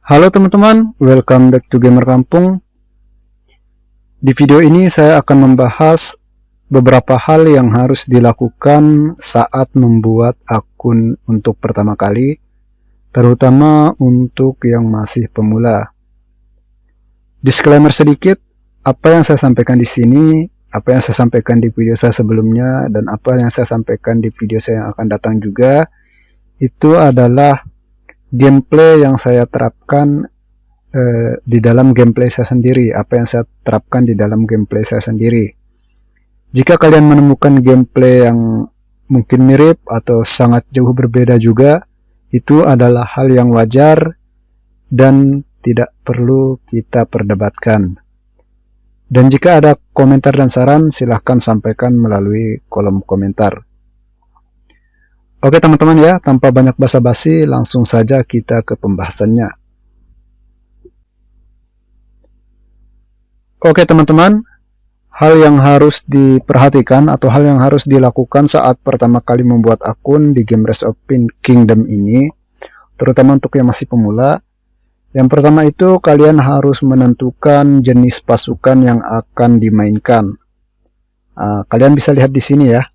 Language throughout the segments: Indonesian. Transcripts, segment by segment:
Halo teman-teman, welcome back to Gamer Kampung. Di video ini saya akan membahas beberapa hal yang harus dilakukan saat membuat akun untuk pertama kali, terutama untuk yang masih pemula. Disclaimer sedikit, apa yang saya sampaikan di sini, apa yang saya sampaikan di video saya sebelumnya, dan apa yang saya sampaikan di video saya yang akan datang juga, itu adalah gameplay yang saya terapkan di dalam gameplay saya sendiri, apa yang saya terapkan di dalam gameplay saya sendiri. Jika kalian menemukan gameplay yang mungkin mirip atau sangat jauh berbeda juga, itu adalah hal yang wajar dan tidak perlu kita perdebatkan. Dan jika ada komentar dan saran, silahkan sampaikan melalui kolom komentar. Oke teman-teman ya, tanpa banyak basa-basi, langsung saja kita ke pembahasannya. Oke teman-teman, hal yang harus diperhatikan atau hal yang harus dilakukan saat pertama kali membuat akun di game Rise of Kingdom ini, terutama untuk yang masih pemula. Yang pertama itu kalian harus menentukan jenis pasukan yang akan dimainkan. Kalian bisa lihat di sini ya.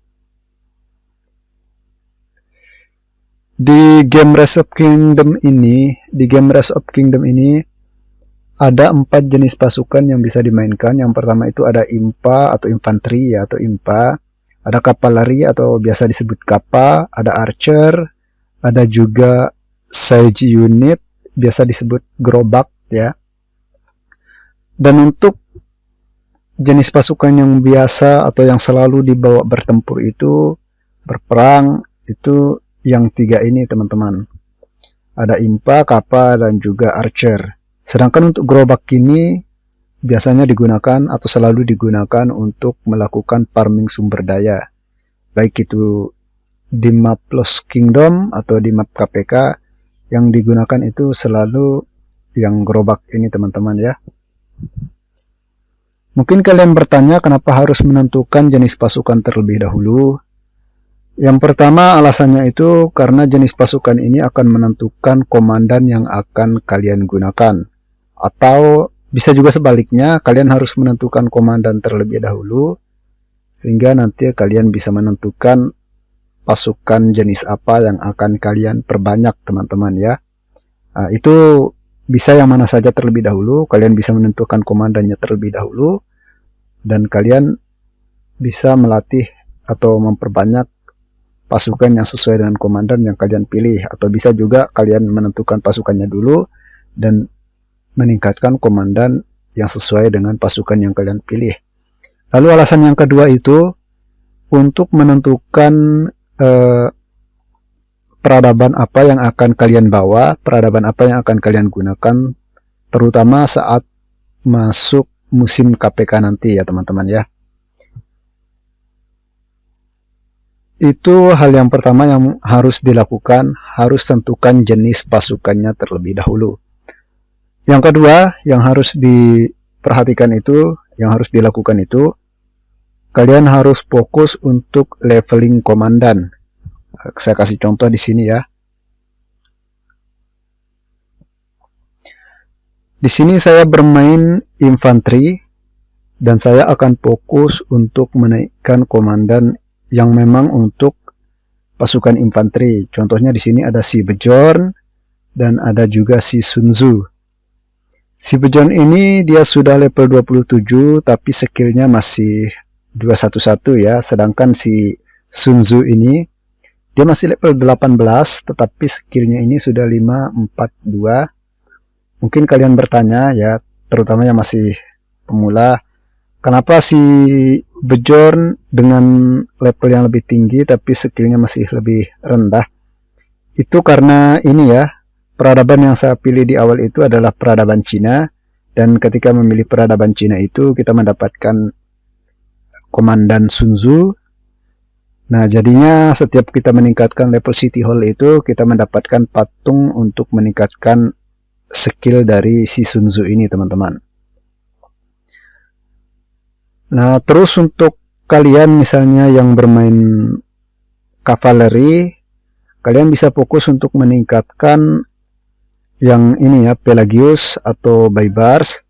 Di game Rise of Kingdom ini, ada 4 jenis pasukan yang bisa dimainkan. Yang pertama itu ada impa atau infanteri ya, atau impa. Ada kavaleri atau biasa disebut kappa. Ada archer. Ada juga siege unit, biasa disebut gerobak ya. Dan untuk jenis pasukan yang biasa atau yang selalu dibawa bertempur itu, berperang, itu yang 3 ini teman-teman. Ada impa, kappa, dan juga archer. Sedangkan untuk gerobak ini biasanya digunakan atau selalu digunakan untuk melakukan farming sumber daya. Baik itu di map Lost Kingdom atau di map KPK, yang digunakan itu selalu yang gerobak ini teman-teman ya. Mungkin kalian bertanya kenapa harus menentukan jenis pasukan terlebih dahulu. Yang pertama alasannya itu karena jenis pasukan ini akan menentukan komandan yang akan kalian gunakan. Atau bisa juga sebaliknya, kalian harus menentukan komandan terlebih dahulu, sehingga nanti kalian bisa menentukan pasukan jenis apa yang akan kalian perbanyak teman-teman ya. Itu bisa yang mana saja terlebih dahulu, kalian bisa menentukan komandannya terlebih dahulu, dan kalian bisa melatih atau memperbanyak pasukan yang sesuai dengan komandan yang kalian pilih. Atau bisa juga kalian menentukan pasukannya dulu dan meningkatkan komandan yang sesuai dengan pasukan yang kalian pilih. Lalu alasan yang kedua itu untuk menentukan peradaban apa yang akan kalian bawa, peradaban apa yang akan kalian gunakan, terutama saat masuk musim KPK nanti ya teman-teman ya. Itu hal yang pertama yang harus dilakukan, harus tentukan jenis pasukannya terlebih dahulu. Yang kedua, yang harus diperhatikan itu, yang harus dilakukan itu, kalian harus fokus untuk leveling komandan. Saya kasih contoh di sini ya. Di sini saya bermain infanteri dan saya akan fokus untuk menaikkan komandan yang memang untuk pasukan infanteri. Contohnya di sini ada si Bjorn dan ada juga si Sun Tzu. Si Bjorn ini dia sudah level 27 tapi skillnya masih 211 ya. Sedangkan si Sun Tzu ini dia masih level 18 tetapi skillnya ini sudah 542. Mungkin kalian bertanya ya, terutama yang masih pemula, kenapa si Bjorn dengan level yang lebih tinggi tapi skillnya masih lebih rendah? Itu karena ini ya, peradaban yang saya pilih di awal itu adalah peradaban Cina, dan ketika memilih peradaban Cina itu kita mendapatkan komandan Sun Tzu. Nah jadinya setiap kita meningkatkan level City Hall itu kita mendapatkan patung untuk meningkatkan skill dari si Sun Tzu ini teman-teman. Nah terus untuk kalian misalnya yang bermain kavaleri, kalian bisa fokus untuk meningkatkan yang ini ya, Pelagius atau Baibars.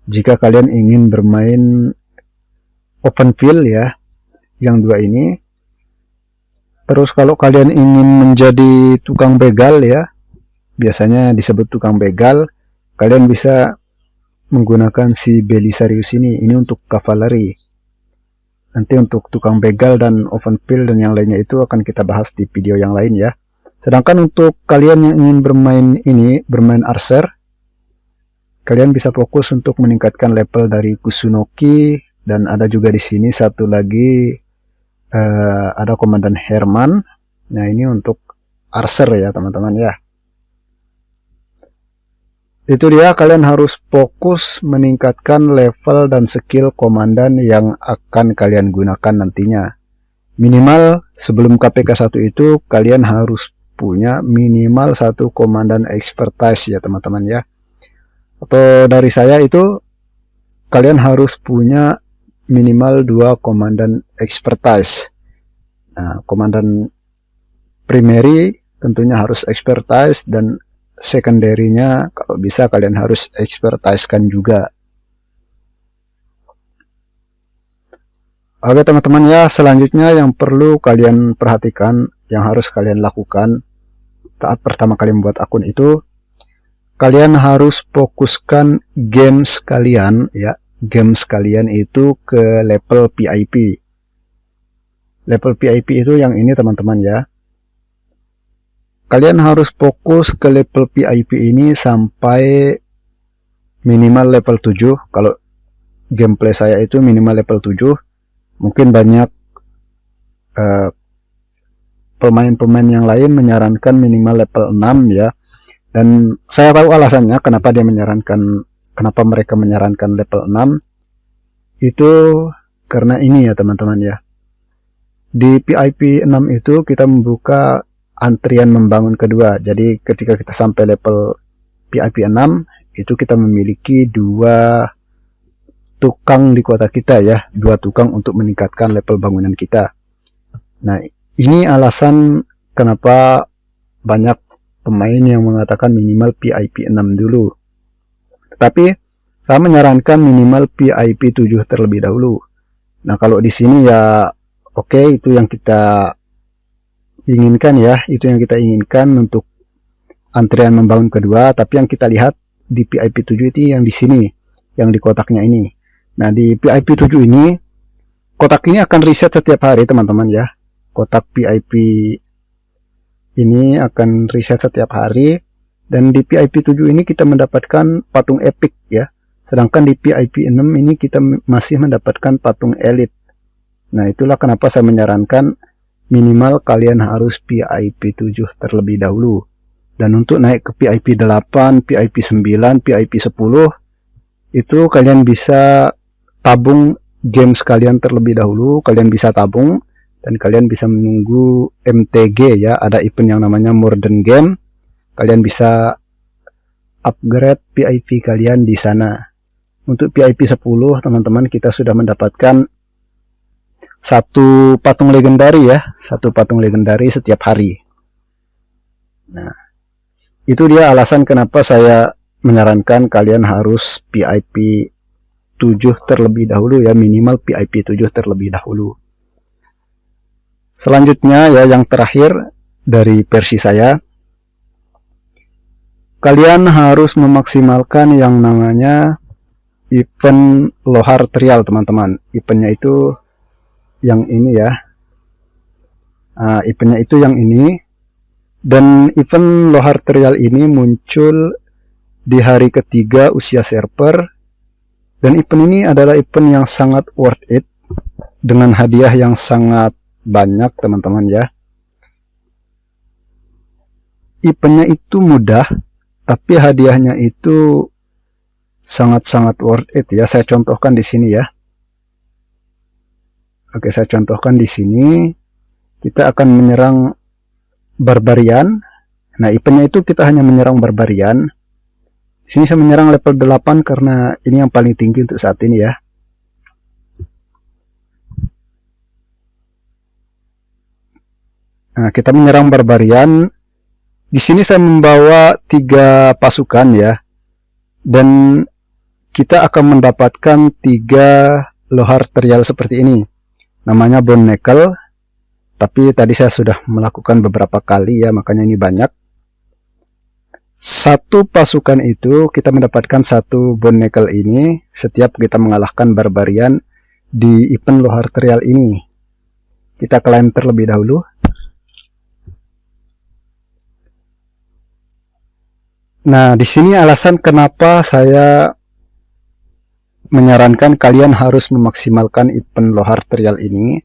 Jika kalian ingin bermain open field ya, yang dua ini. Terus kalau kalian ingin menjadi tukang begal ya, biasanya disebut tukang begal, kalian bisa menggunakan si Belisarius ini untuk kavaleri. Nanti untuk tukang begal dan open field dan yang lainnya itu akan kita bahas di video yang lain ya. Sedangkan untuk kalian yang ingin bermain archer, kalian bisa fokus untuk meningkatkan level dari Kusunoki, dan ada juga di sini satu lagi ada komandan Herman. Nah, ini untuk archer ya teman-teman ya. Itu dia, kalian harus fokus meningkatkan level dan skill komandan yang akan kalian gunakan nantinya. Minimal sebelum KPK 1 itu kalian harus punya minimal satu komandan expertise ya teman-teman ya. Atau dari saya itu kalian harus punya minimal 2 komandan expertise. Nah, komandan primary tentunya harus expertise, dan secondary-nya kalau bisa kalian harus expertise-kan juga. Oke teman-teman ya, selanjutnya yang perlu kalian perhatikan, yang harus kalian lakukan saat pertama kali membuat akun itu, kalian harus fokuskan games kalian ya. Games kalian itu ke level VIP. Level VIP itu yang ini teman-teman ya. Kalian harus fokus ke level VIP ini sampai minimal level 7. Kalau gameplay saya itu minimal level 7. Mungkin banyak pemain-pemain yang lain menyarankan minimal level 6 ya. Dan saya tahu alasannya kenapa mereka menyarankan level 6. Itu karena ini ya teman-teman ya. Di VIP 6 itu kita membuka antrian membangun kedua. Jadi ketika kita sampai level VIP 6 itu kita memiliki 2 tukang di kota kita ya, 2 tukang untuk meningkatkan level bangunan kita. Nah, ini alasan kenapa banyak pemain yang mengatakan minimal VIP 6 dulu. Tetapi saya menyarankan minimal VIP 7 terlebih dahulu. Nah, kalau di sini ya oke, itu yang kita inginkan ya, itu yang kita inginkan untuk antrian membangun kedua. Tapi yang kita lihat di VIP 7 itu yang di sini, yang di kotaknya ini. Nah, di VIP 7 ini, kotak ini akan reset setiap hari teman-teman ya. Kotak VIP ini akan reset setiap hari, dan di VIP 7 ini kita mendapatkan patung epic ya. Sedangkan di VIP 6 ini kita masih mendapatkan patung elite. Nah, itulah kenapa saya menyarankan minimal kalian harus VIP 7 terlebih dahulu. Dan untuk naik ke VIP 8, VIP 9, VIP 10, itu kalian bisa tabung games kalian terlebih dahulu. Kalian bisa tabung dan kalian bisa menunggu MTG ya. Ada event yang namanya Modern Game. Kalian bisa upgrade VIP kalian di sana. Untuk VIP 10 teman-teman, kita sudah mendapatkan satu patung legendari ya, satu patung legendari setiap hari. Nah, itu dia alasan kenapa saya menyarankan kalian harus VIP 7 terlebih dahulu ya, minimal VIP 7 terlebih dahulu. Selanjutnya ya, yang terakhir dari versi saya, kalian harus memaksimalkan yang namanya event Lohar Trial teman-teman. Eventnya itu yang ini ya. Eventnya itu yang ini. Dan event Lohar Trial ini muncul di hari ketiga usia server. Dan event ini adalah event yang sangat worth it, dengan hadiah yang sangat banyak teman-teman ya. Eventnya itu mudah, tapi hadiahnya itu sangat-sangat worth it ya. Saya contohkan di sini ya. Oke, saya contohkan di sini. Kita akan menyerang Barbarian. Nah, eventnya itu kita hanya menyerang Barbarian. Di sini saya menyerang level 8 karena ini yang paling tinggi untuk saat ini ya. Nah, kita menyerang Barbarian Di sini saya membawa 3 pasukan ya, dan kita akan mendapatkan 3 lohar trial seperti ini. Namanya bone nickel, tapi tadi saya sudah melakukan beberapa kali ya, makanya ini banyak. Satu pasukan itu kita mendapatkan 1 bone nickel ini setiap kita mengalahkan barbarian di event lohar trial ini. Kita klaim terlebih dahulu. Nah, di sini alasan kenapa saya menyarankan kalian harus memaksimalkan event lohar trial ini.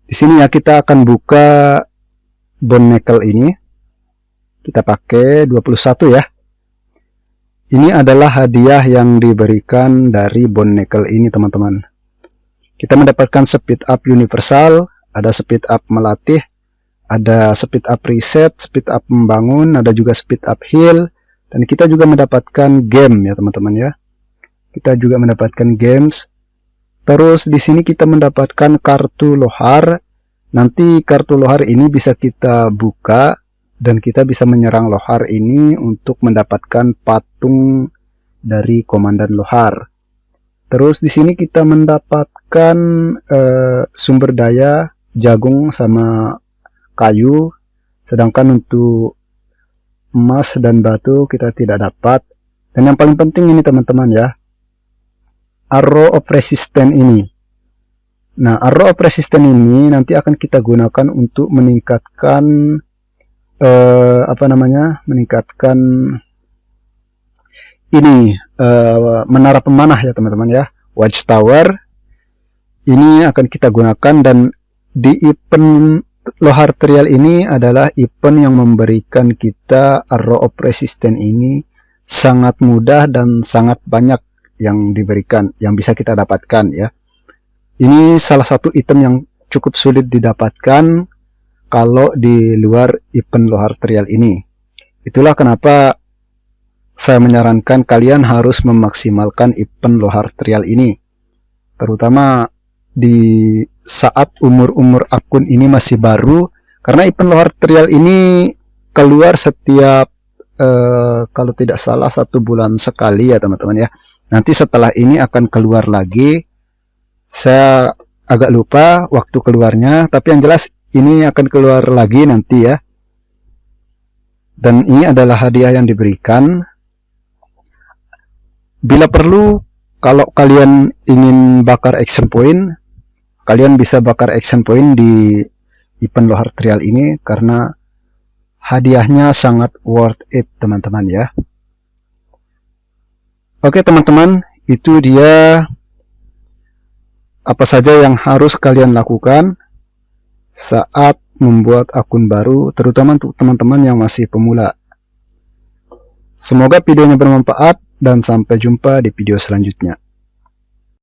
Di sini ya, kita akan buka bone nickel ini. Kita pakai 21 ya. Ini adalah hadiah yang diberikan dari bone nickel ini, teman-teman. Kita mendapatkan speed up universal, ada speed up melatih, ada speed up reset, speed up membangun, ada juga speed up heal, dan kita juga mendapatkan game ya teman-teman ya. Kita juga mendapatkan games. Terus di sini kita mendapatkan kartu lohar. Nanti kartu lohar ini bisa kita buka dan kita bisa menyerang lohar ini untuk mendapatkan patung dari komandan lohar. Terus di sini kita mendapatkan sumber daya jagung sama kayu, sedangkan untuk emas dan batu kita tidak dapat. Dan yang paling penting ini teman-teman ya, Arrow of Resistance ini. Nah, Arrow of Resistance ini nanti akan kita gunakan untuk meningkatkan meningkatkan ini menara pemanah ya teman-teman ya, Watchtower. Ini akan kita gunakan, dan di event lohar trial ini adalah event yang memberikan kita Arrow of Resistance ini sangat mudah dan sangat banyak yang diberikan, yang bisa kita dapatkan ya. Ini salah satu item yang cukup sulit didapatkan kalau di luar event lohar trial ini. Itulah kenapa saya menyarankan kalian harus memaksimalkan event lohar trial ini, terutama di saat umur akun ini masih baru, karena event lohar trial ini keluar setiap kalau tidak salah 1 bulan sekali ya teman-teman ya. Nanti setelah ini akan keluar lagi, saya agak lupa waktu keluarnya, tapi yang jelas ini akan keluar lagi nanti ya. Dan ini adalah hadiah yang diberikan. Bila perlu, kalau kalian ingin bakar action point, kalian bisa bakar action point di event lohar trial ini, karena hadiahnya sangat worth it teman-teman ya. Oke teman-teman, itu dia apa saja yang harus kalian lakukan saat membuat akun baru, terutama untuk teman-teman yang masih pemula. Semoga videonya bermanfaat, dan sampai jumpa di video selanjutnya.